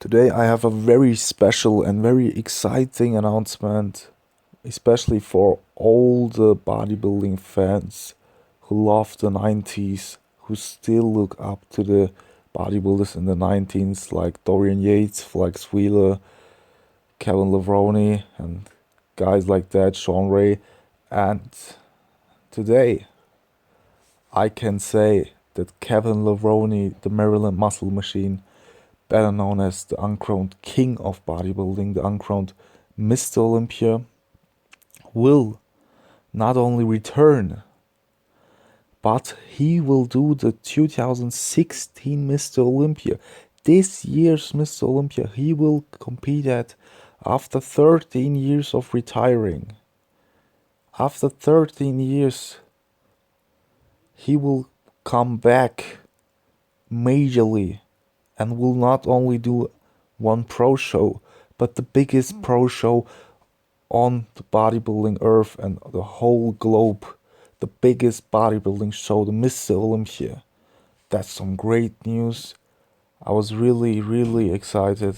Today I have a very special and very exciting announcement, especially for all the bodybuilding fans who love the 90s, who still look up to the bodybuilders in the 19s like Dorian Yates, Flex Wheeler, Kevin Levrone, and guys like that, Sean Ray. And today I can say that Kevin Levrone, the Maryland Muscle Machine, better known as the uncrowned king of bodybuilding, the uncrowned Mr. Olympia, will not only return, but he will do the 2016 Mr. Olympia. This year's Mr. Olympia, he will compete at after 13 years of retiring. After 13 years, he will come back majorly and will not only do one pro show, but the biggest pro show on the bodybuilding earth and the whole globe. The biggest bodybuilding show, the Mr. Olympia. That's some great news. I was really excited,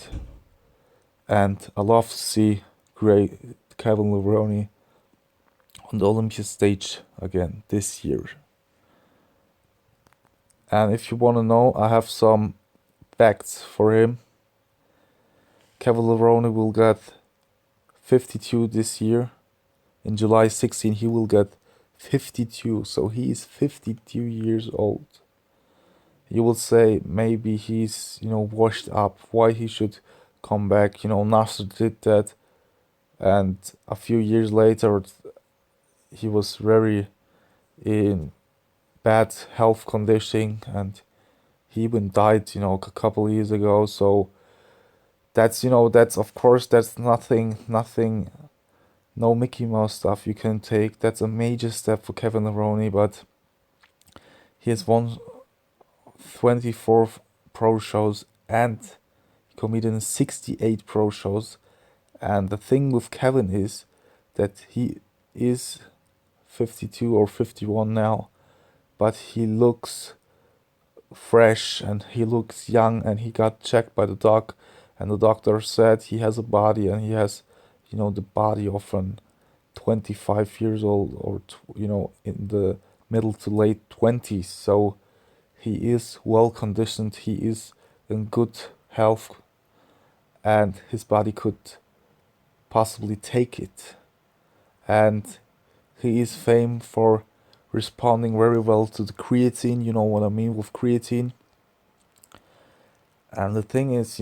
and I love to see great Kevin Levrone on the Olympia stage again this year. And if you want to know, I have some facts for him. Kevin Levrone will get 52 this year. In July 16, he will get 52. So he is 52 years old. You will say maybe he's, washed up. Why he should come back? Nasser did that. And a few years later, he was very in bad health condition. And he even died, a couple years ago. So that's of course, that's nothing, no Mickey Mouse stuff you can take. That's a major step for Kevin Levrone, but he has won 24 pro shows and he competed in 68 pro shows. And the thing with Kevin is that he is 52 or 51 now, but he looks fresh and he looks young, and he got checked by the doc, and the doctor said he has a body, and he has the body of an 25 years old, or in the middle to late 20s. So he is well conditioned, he is in good health, and his body could possibly take it. And he is famed for responding very well to the creatine. You know what I mean with creatine. And the thing is,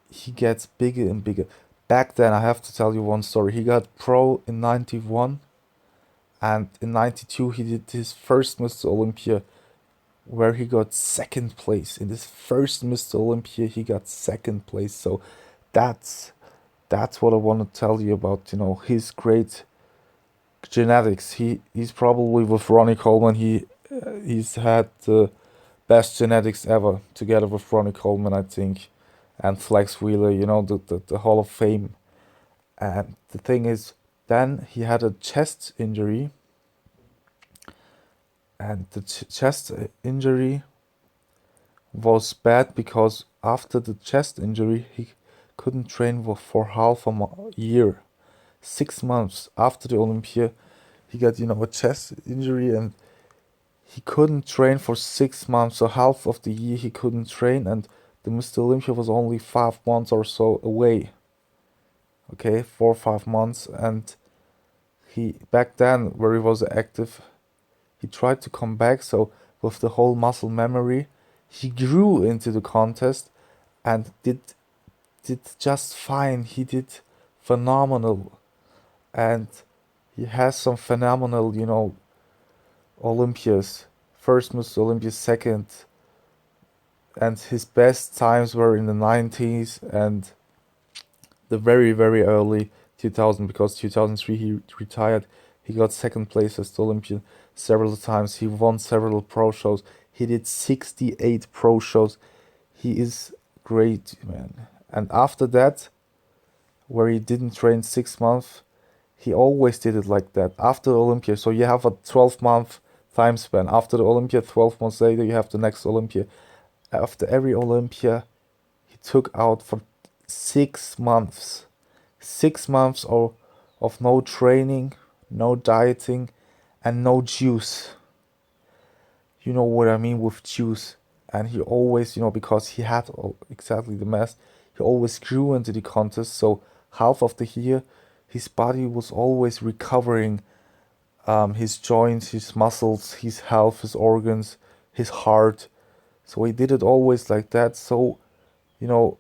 he gets bigger and bigger. Back then, I have to tell you one story. He got pro in 91, and in 92 he did his first Mr. Olympia, where he got second place. In this first Mr. Olympia, he got second place. So that's what I want to tell you about, his great genetics. He's probably, with Ronnie Coleman, he's had the best genetics ever, together with Ronnie Coleman, I think, and Flex Wheeler, the Hall of Fame. And the thing is, then he had a chest injury, and the chest injury was bad because after the chest injury, he couldn't train for half a year. 6 months after the Olympia, he got, a chest injury, and he couldn't train for 6 months. So half of the year he couldn't train, and the Mr. Olympia was only 5 months or so away. Okay, 4 or 5 months. And he, back then, where he was active, he tried to come back. So with the whole muscle memory, he grew into the contest and did just fine. He did phenomenal, and he has some phenomenal, Olympias. First Mr. Olympia, second, and his best times were in the 90s and the very early 2000, because 2003 he retired. He got second place as the Olympian several times. He won several pro shows. He did 68 pro shows. He is great, man. And after that, where he didn't train 6 months, he always did it like that. After the Olympia, so you have a 12-month time span. After the Olympia, 12 months later, you have the next Olympia. After every Olympia, he took out for 6 months. 6 months of no training, no dieting, and no juice. You know what I mean with juice. And he always, because he had exactly the mass, he always grew into the contest. So half of the year, his body was always recovering, his joints, his muscles, his health, his organs, his heart. So he did it always like that. So, you know,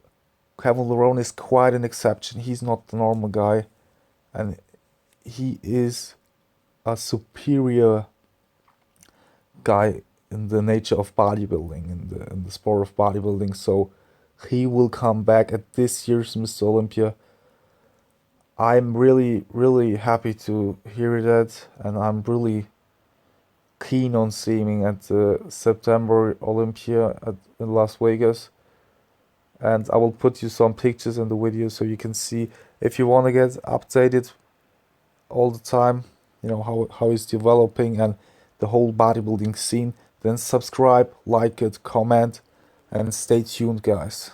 Kevin Levrone is quite an exception. He's not the normal guy, and he is a superior guy in the nature of bodybuilding, in the sport of bodybuilding. So he will come back at this year's Mr. Olympia. I'm really, really happy to hear that, and I'm really keen on seeing him at the September Olympia in Las Vegas. And I will put you some pictures in the video so you can see if you want to get updated all the time, how it's developing and the whole bodybuilding scene, then subscribe, like it, comment, and stay tuned, guys.